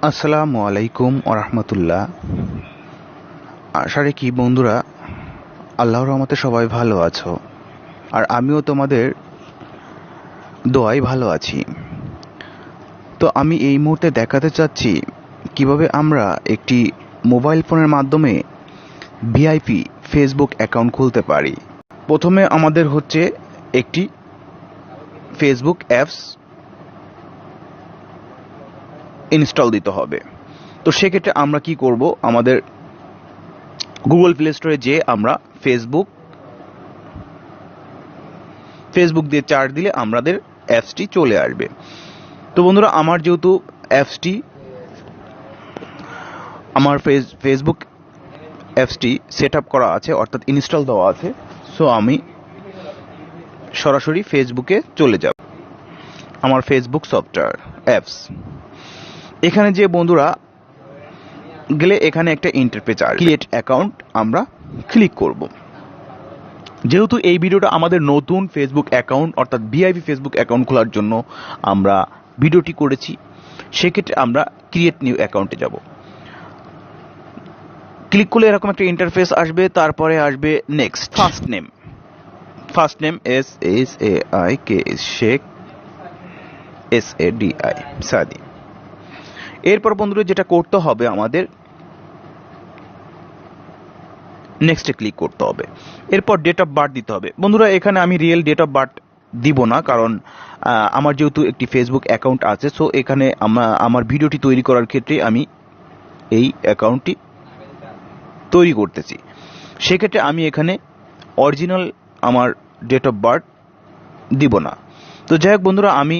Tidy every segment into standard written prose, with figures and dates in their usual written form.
আসসালামু আলাইকুম ওরহমতুল্লাহ। আশা রাখি বন্ধুরা আল্লাহর রহমতে সবাই ভালো আছো, আর আমিও তোমাদের দোয়ায় ভালো আছি। তো আমি এই মুহূর্তে দেখাতে চাচ্ছি কিভাবে আমরা একটি মোবাইল ফোনের মাধ্যমে ভিআইপি ফেসবুক অ্যাকাউন্ট খুলতে পারি। প্রথমে আমাদের হচ্ছে একটি ফেসবুক অ্যাপস ইনস্টল দিতে হবে। তো সেক্ষেত্রে আমরা কি করব, আমাদের গুগল প্লে স্টোরে যেয়ে আমরা ফেসবুক দিয়ে চার্জ দিলে আমাদের অ্যাপসটি চলে আসবে। তো বন্ধুরা, আমার যেহেতু আমার ফেসবুক অ্যাপসটি সেট আপ করা আছে, অর্থাৎ ইনস্টল দেওয়া আছে, সো আমি সরাসরি ফেসবুকে চলে যাব। আমার ফেসবুক সফটওয়্যার অ্যাপস এখানে যে বন্ধুরা গেলে এখানে একটা ইন্টারফেস আর ক্রিয়েট অ্যাকাউন্ট আমরা ক্লিক করব। যেহেতু এই ভিডিওটা আমাদের নতুন ফেসবুক অ্যাকাউন্ট অর্থাৎ ভিআইপি ফেসবুক অ্যাকাউন্ট খোলার জন্য আমরা ভিডিওটি করেছি, সেক্ষেত্রে আমরা ক্রিয়েট নিউ অ্যাকাউন্টে যাব। ক্লিক করলে এরকম একটা ইন্টারফেস আসবে, তারপরে আসবে next. First name SHAIK Sheikh SADI সাদি। এরপর বন্ধুরা যেটা করতে হবে, আমাদের নেক্সটে ক্লিক করতে হবে। এরপর ডেট অফ বার্থ দিতে হবে। বন্ধুরা, এখানে আমি রিয়েল ডেট অফ বার্থ দিব না, কারণ আমার যেহেতু একটি ফেসবুক অ্যাকাউন্ট আছে, সো এখানে আমার ভিডিওটি তৈরি করার ক্ষেত্রে আমি এই অ্যাকাউন্টটি তৈরি করতেছি। সেক্ষেত্রে আমি এখানে অরিজিনাল আমার ডেট অফ বার্থ দিব না। তো যাই হোক বন্ধুরা, আমি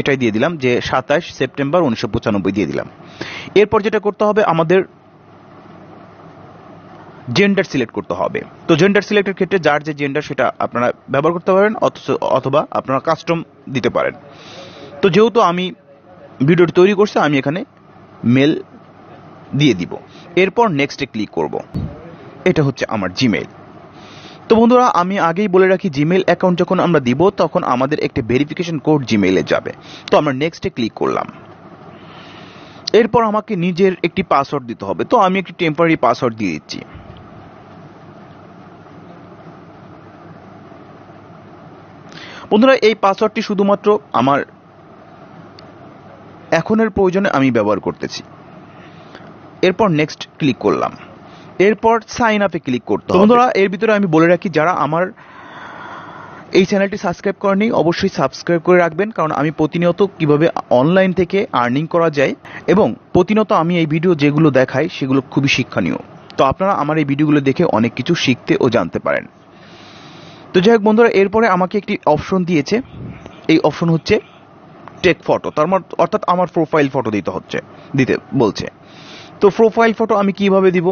এটাই দিয়ে দিলাম যে 27 সেপ্টেম্বর 1995 দিয়ে দিলাম। এরপর যেটা করতে হবে, আমাদের জেন্ডার সিলেক্ট করতে হবে। তো জেন্ডার সিলেক্টের ক্ষেত্রে যার যে জেন্ডার সেটা আপনারা ব্যবহার করতে পারেন, অথবা আপনারা কাস্টম দিতে পারেন। তো যেহেতু আমি ভিডিওটি তৈরি করছি, আমি এখানে মেল দিয়ে দিব। এরপর নেক্সটে ক্লিক করব। এটা হচ্ছে আমার জিমেইল। তো বন্ধুরা, আমি আগেই বলে রাখি, জিমেইল অ্যাকাউন্ট যখন আমরা দিব তখন আমাদের একটি ভেরিফিকেশন কোড জিমেইলে যাবে। তো আমরা নেক্সটে ক্লিক করলাম। এরপর আমাকে নিজের একটি পাসওয়ার্ড দিতে হবে। তো আমি একটি টেম্পোরারি পাসওয়ার্ড দিয়ে দিচ্ছি। বন্ধুরা, এই পাসওয়ার্ডটি শুধুমাত্র আমার এখনের প্রয়োজনে আমি ব্যবহার করতেছি। এরপর নেক্সট ক্লিক করলাম। এরপর সাইন আপে ক্লিক করতে হবে। বন্ধুরা, এর ভিতরে আমি বলে রাখি, যারা আমার এই চ্যানেলটি সাবস্ক্রাইব করেনি অবশ্যই সাবস্ক্রাইব করে রাখবেন, কারণ আমি প্রতিনিয়ত কিভাবে অনলাইন থেকে আর্নিং করা যায় এবং প্রতিনিয়ত আমি এই ভিডিও যেগুলো দেখাই সেগুলো খুবই শিক্ষণীয়। তো আপনারা আমার এই ভিডিওগুলো দেখে অনেক কিছু শিখতে ও জানতে পারেন। তো যাই হোক বন্ধুরা, এরপরে আমাকে একটি অপশন দিয়েছে। এই অপশন হচ্ছে টেক ফটো, অর্থাৎ আমার প্রোফাইল ফটো দিতে বলছে। তো প্রোফাইল ফটো আমি কিভাবে দিব?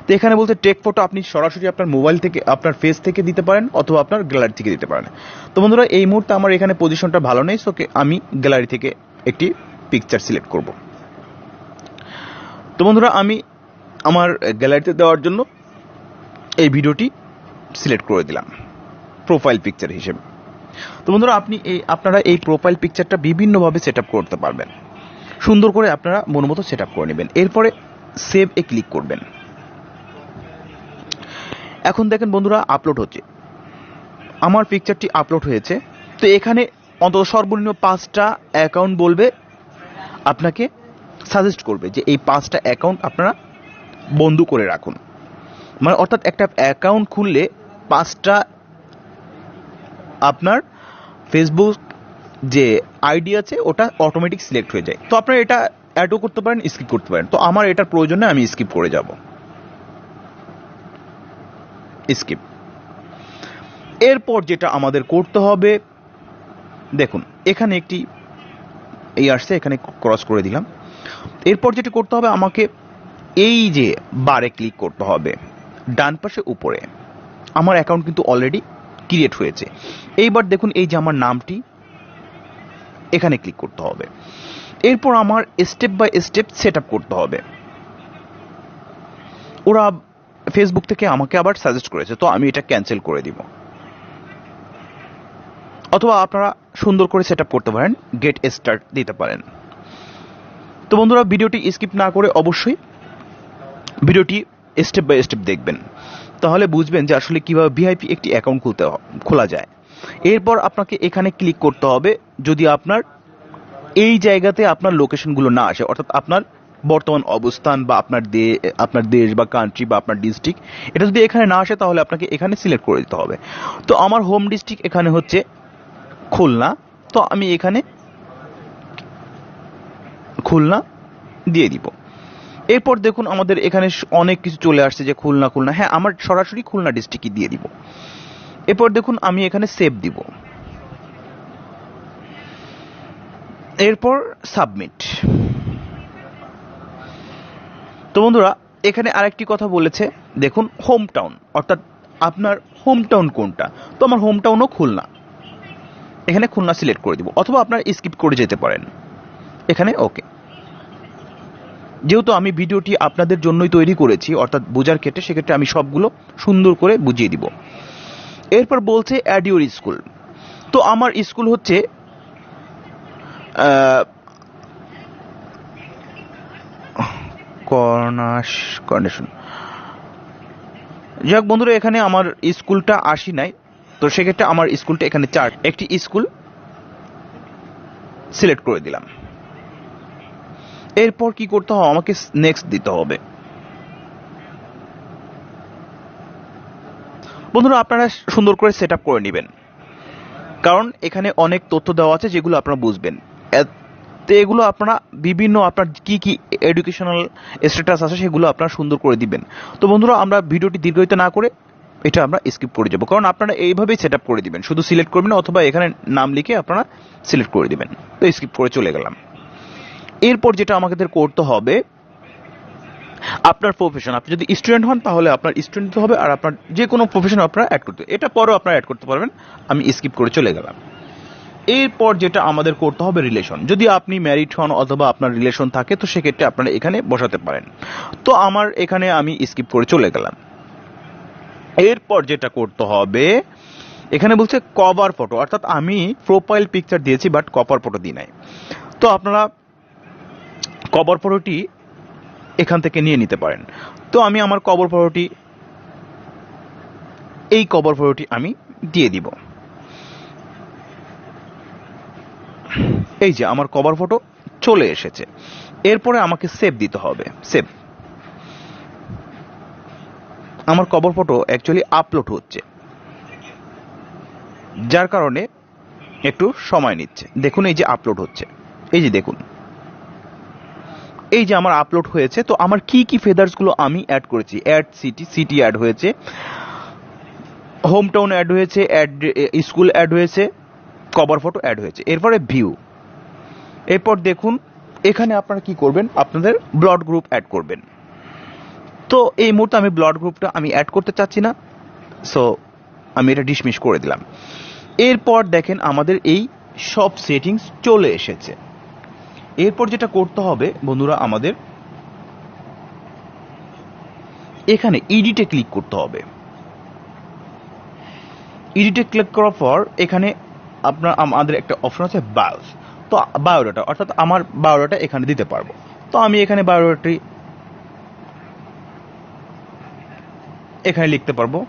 তো এখানে বলতে টেক ফটো আপনি সরাসরি আপনার মোবাইল থেকে, আপনার ফেস থেকে দিতে পারেন, অথবা আপনার গ্যালারি থেকে দিতে পারেন। তো বন্ধুরা, এই মুহূর্তে আমার এখানে পজিশনটা ভালো নেই, সো আমি গ্যালারি থেকে একটি পিকচার সিলেক্ট করব। তো বন্ধুরা, আমি আমার গ্যালারিতে দেওয়ার জন্য এই ভিডিওটি সিলেক্ট করে দিলাম প্রোফাইল পিকচার হিসেবে। তো বন্ধুরা, আপনারা এই প্রোফাইল পিকচারটা বিভিন্নভাবে সেট আপ করতে পারবেন। সুন্দর করে আপনারা মনোমতো সেট আপ করে নেবেন। এরপরে সেভ এ ক্লিক করবেন। এখন দেখেন বন্ধুরা, আপলোড হচ্ছে। আমার পিকচারটি আপলোড হয়েছে। তো এখানে অন্তত সর্বনিম্ন 5টা অ্যাকাউন্ট বলবে, আপনাকে সাজেস্ট করবে যে এই 5টা অ্যাকাউন্ট আপনারা বন্ধ করে রাখুন। মানে অর্থাৎ একটা অ্যাকাউন্ট খুললে 5টা আপনার ফেসবুক যে আইডি আছে ওটা অটোমেটিক সিলেক্ট হয়ে যায়। তো আপনারা এটা অ্যাডও করতে পারেন, স্কিপ করতে পারেন। তো আমার এটার প্রয়োজনে আমি স্কিপ করে যাব। স্কিপ। এরপর যেটা আমাদের করতে হবে, দেখুন এখানে একটি আসছে, এখানে ক্রস করে দিলাম। এরপর যেটা করতে হবে, আমাকে এই যে বারে ক্লিক করতে হবে ডান পাশে উপরে। আমার অ্যাকাউন্ট কিন্তু অলরেডি ক্রিয়েট হয়েছে। এইবার দেখুন, এই যে আমার নামটি, এখানে ক্লিক করতে হবে। এরপর আমার step by step set up করতে হবে। ওরা ফেসবুক থেকে আমাকে আবার সাজেস্ট করেছে, তো আমি এটা ক্যান্সেল করে দিব। অথবা আপনারা সুন্দর করে সেট আপ করতে পারেন, গেট স্টার্ট দিতে পারেন। তো বন্ধুরা ভিডিওটি স্কিপ না করে অবশ্যই ভিডিওটি স্টেপ বাই স্টেপ দেখবেন, তাহলে বুঝবেন যে আসলে কিভাবে ভিআইপি একটি অ্যাকাউন্ট খোলা যায়। এরপর আপনাকে এখানে ক্লিক করতে হবে যদি আপনার এই জায়গাতে আপনার লোকেশনগুলো না আসে, অর্থাৎ আপনার বর্তমান অবস্থান বা আপনার দেশ বা কান্ট্রি বা আপনার ডিস্ট্রিক্ট, এটা যদি এখানে না আসে তাহলে আপনাকে এখানে সিলেক্ট করে দিতে হবে। তো আমার হোম ডিস্ট্রিক্ট এখানে হচ্ছে খুলনা, তো আমি এখানে খুলনা দিয়ে দিব। এরপর দেখুন আমাদের এখানে অনেক কিছু চলে আসছে যে খুলনা, হ্যাঁ আমার সরাসরি খুলনা ডিস্ট্রিক্টই দিয়ে দিব। এরপর দেখুন আমি এখানে সেভ দিব, এরপর সাবমিট। তো বন্ধুরা এখানে আরেকটি কথা বলেছে, দেখুন হোম টাউন, অর্থাৎ আপনার হোম টাউন কোনটা। তো আমার হোম টাউনও খুলনা, এখানে খুলনা সিলেক্ট করে দিব, অথবা আপনারা স্কিপ করে যেতে পারেন এখানে। ওকে, যেহেতু আমি ভিডিওটি আপনাদের জন্যই তৈরি করেছি, অর্থাৎ বোঝার ক্ষেত্রে, সেক্ষেত্রে আমি সবগুলো সুন্দর করে বুঝিয়ে দিব। এরপর বলছে অ্যাড ইউর স্কুল। তো আমার স্কুল হচ্ছে কন্ডিশন। যাক বন্ধুরা, এখানে আমার স্কুলটা 80 নাই, তো সেক্ষেত্রে আমার স্কুলটা এখানে 4, একটি স্কুল সিলেক্ট করে দিলাম। এরপর কি করতে হবে, আমাকে নেক্সট দিতে হবে। বন্ধুরা আপনারা সুন্দর করে সেট আপ করে নেবেন, কারণ এখানে অনেক তথ্য দেওয়া আছে যেগুলো আপনারা বুঝবেন। তো এগুলো আপনারা বিভিন্ন আপনার কি কি এডুকেশনাল স্ট্যাটাস আছে সেগুলো আপনারা সুন্দর করে দিবেন। তো বন্ধুরা আমরা ভিডিওটি দীর্ঘায়িত না করে এটা আমরা স্কিপ করে যাব, কারণ আপনারা এইভাবেই সেট আপ করে দিবেন, শুধু সিলেক্ট করবেন অথবা এখানে নাম লিখে আপনারা সিলেক্ট করে দিবেন। তো স্কিপ করে চলে গেলাম। এরপর যেটা আমাদের করতে হবে, আপনার প্রফেশন, আপনি যদি স্টুডেন্ট হন তাহলে আপনার স্টুডেন্ট হবে, আর আপনার যে কোনো প্রফেশন আপনারা অ্যাড করতে, এটা পরেও আপনারা অ্যাড করতে পারবেন। আমি স্কিপ করে চলে গেলাম। এরপর যেটা আমাদের করতে হবে রিলেশন, যদি আপনি ম্যারিড হন অথবা আপনার রিলেশন থাকে তো সেক্ষেত্রে আপনারা এখানে বসাতে পারেন। তো আমার এখানে আমি স্কিপ করে চলে গেলাম। এরপর যেটা করতে হবে, এখানে বলছে কভার ফটো, অর্থাৎ আমি প্রোফাইল পিকচার দিয়েছি বাট কভার ফটো দিই নাই। তো আপনারা কভার ফটোটি এখান থেকে নিয়ে নিতে পারেন। তো আমি আমার কভার ফটোটি, এই কভার ফটোটি আমি দিয়ে দিব। এই যে আমার কভার ফটো চলে এসেছে। এরপরে আমাকে সেভ দিতে হবে। সেভ, আমার কভার ফটো অ্যাকচুয়ালি আপলোড হচ্ছে, যার কারণে একটু সময় নিচ্ছে। দেখুন এই যে আপলোড হচ্ছে, এই যে দেখুন এই যে আমার আপলোড হয়েছে। তো আমার কি কি ফেদার্সগুলো আমি অ্যাড করেছি, অ্যাড সিটি অ্যাড হয়েছে, হোম টাউন অ্যাড হয়েছে, অ্যাড স্কুল অ্যাড হয়েছে, কভার ফটো অ্যাড হয়েছে। এরপরে ভিউ। এরপর দেখুন এখানে আপনারা কি করবেন, আপনাদের ব্লাড গ্রুপ অ্যাড করবেন। তো এই মুহূর্তে আমি ব্লাড গ্রুপটা আমি অ্যাড করতে চাচ্ছি না, সো আমি এটা ডিসমিস করে দিলাম। এরপর দেখেন আমাদের এই সব সেটিংস চলে এসেছে। এরপর যেটা করতে হবে বন্ধুরা, আমাদের এখানে এডিটে ক্লিক করতে হবে। এডিটে ক্লিক করার পর এখানে আমাদের একটা অপশন আছে বায়োস। তো বায়োডাটা, অর্থাৎ আমার বায়োডাটা এখানে দিতে পারবো। তো আমি এখানে বায়োডাটি এখানে লিখতে পারবো।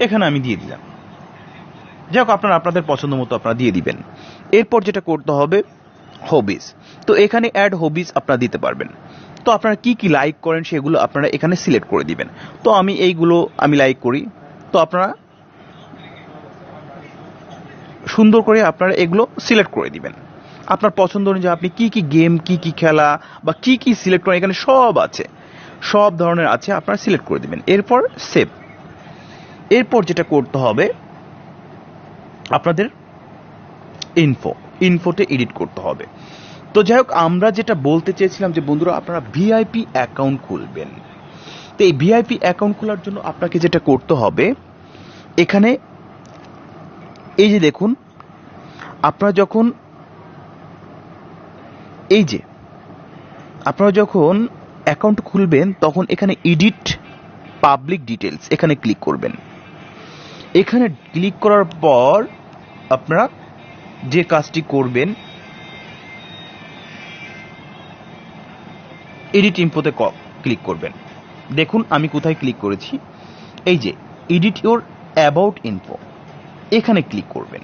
এখানে আমি দিয়ে দিলাম। যাই হোক, আপনারা আপনাদের পছন্দ মতো আপনারা দিয়ে দিবেন। এরপর যেটা করতে হবে হবিজ। তো এখানে অ্যাড হবিজ আপনারা দিতে পারবেন। তো আপনারা কি কি লাইক করেন সেগুলো আপনারা এখানে সিলেক্ট করে দিবেন। তো আমি এইগুলো আমি লাইক করি, তো আপনারা সুন্দর করে আপনারা এগুলো সিলেক্ট করে দিবেন। আপনার পছন্দ অনুযায়ী আপনি কি কি গেম, কি কি খেলা বা কি কি সিলেক্ট করেন, এখানে সব আছে, সব ধরনের আছে, আপনারা সিলেক্ট করে দিবেন। এরপর সেভ। এরপর যেটা করতে হবে আপনাদের ইনফোতে এডিট করতে হবে। তো যাই হোক, আমরা যেটা বলতে চেয়েছিলাম যে বন্ধুরা আপনারা ভিআইপি অ্যাকাউন্ট খুলবেন। তো এই ভিআইপি অ্যাকাউন্ট খোলার জন্য আপনাকে যেটা করতে হবে, এখানে এই যে দেখুন, আপনারা যখন অ্যাকাউন্ট খুলবেন তখন এখানে এডিট পাবলিক ডিটেলস এখানে ক্লিক করবেন। এখানে ক্লিক করার পর আপনারা যে কাজটি করবেন, এডিট ইনফোতে ক্লিক করবেন। দেখুন আমি কোথায় ক্লিক করেছি, এই যে এডিট ইউর অ্যাবাউট ইনফো, এখানে ক্লিক করবেন।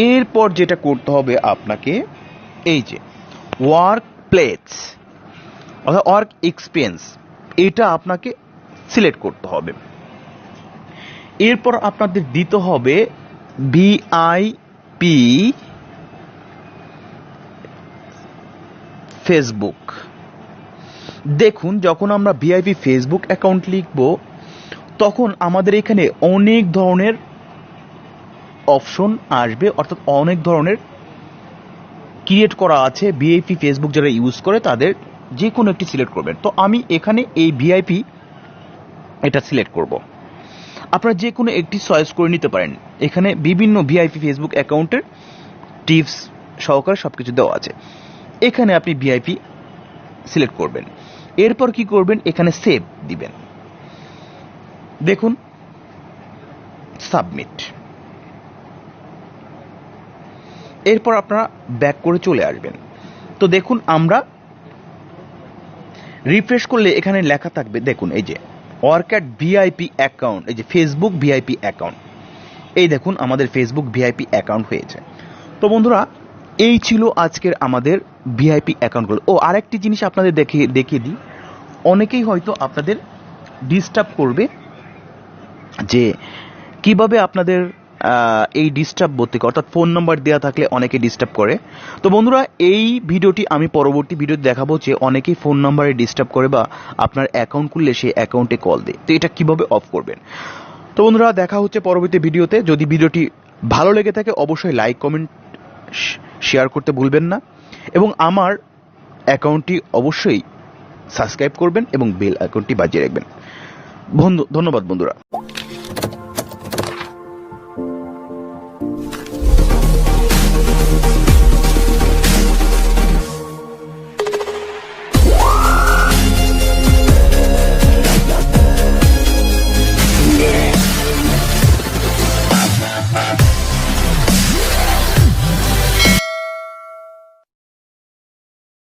এরপর যেটা করতে হবে আপনাকে, এই যে ওয়ার্ক প্লেস অর্থাৎ ওয়ার্ক এক্সপেন্স, এটা আপনাকে সিলেক্ট করতে হবে। এরপর আপনাদের দিতে হবে ভিআইপি ফেসবুক। দেখুন যখন আমরা ভিআইপি ফেসবুক অ্যাকাউন্ট লিখব তখন আমাদের এখানে অনেক ধরনের অপশন আসবে, অর্থাৎ অনেক ধরনের ক্রিয়েট করা আছে। ভিআইপি ফেসবুক যারা ইউজ করে তাদের যে কোনো একটি সিলেক্ট করবেন। তো আমি এখানে এই ভিআইপি এটা সিলেক্ট করব। আপনারা যে কোনো একটি চয়েস করে নিতে পারেন। এখানে বিভিন্ন ভিআইপি ফেসবুক অ্যাকাউন্টের টিপস সহকারে সবকিছু দেওয়া আছে। এখানে আপনি ভিআইপি সিলেক্ট করবেন। এরপর কি করবেন, এখানে সেভ দিবেন। দেখুন সাবমিট। এরপর আপনারা ব্যাক করে চলে আসবেন। তো দেখুন আমরা রিফ্রেশ করলে এখানে লেখা থাকবে, দেখুন এই যে ওয়ার্ক অ্যাট ভিআইপি অ্যাকাউন্ট, এই যে ফেসবুক ভিআইপি অ্যাকাউন্ট, এই দেখুন আমাদের ফেসবুক ভিআইপি অ্যাকাউন্ট হয়েছে। তো বন্ধুরা এই ছিল আজকের আমাদের ভিআইপি অ্যাকাউন্টগুলো। ও আরেকটি জিনিস আপনাদের দেখিয়ে দিই, অনেকেই হয়তো আপনাদের ডিস্টার্ব করবে যে কিভাবে আপনাদের এই ডিস্টার্ব থেকে, অর্থাৎ ফোন নাম্বার দেওয়া থাকলে অনেকে ডিস্টার্ব করে। তো বন্ধুরা এই ভিডিওটি আমি পরবর্তী ভিডিওতে দেখাবো যে অনেকেই ফোন নাম্বারে ডিস্টার্ব করে বা আপনার অ্যাকাউন্ট খুললে সেই অ্যাকাউন্টে কল দেয়। তো এটা কিভাবে অফ করবেন। তো বন্ধুরা দেখা হচ্ছে পরবর্তী ভিডিওতে। যদি ভিডিওটি ভালো লেগে থাকে অবশ্যই লাইক কমেন্ট শেয়ার করতে ভুলবেন না, এবং আমার অ্যাকাউন্টটি অবশ্যই সাবস্ক্রাইব করবেন এবং বেল আইকনটি বাজিয়ে রাখবেন। ধন্যবাদ বন্ধুরা।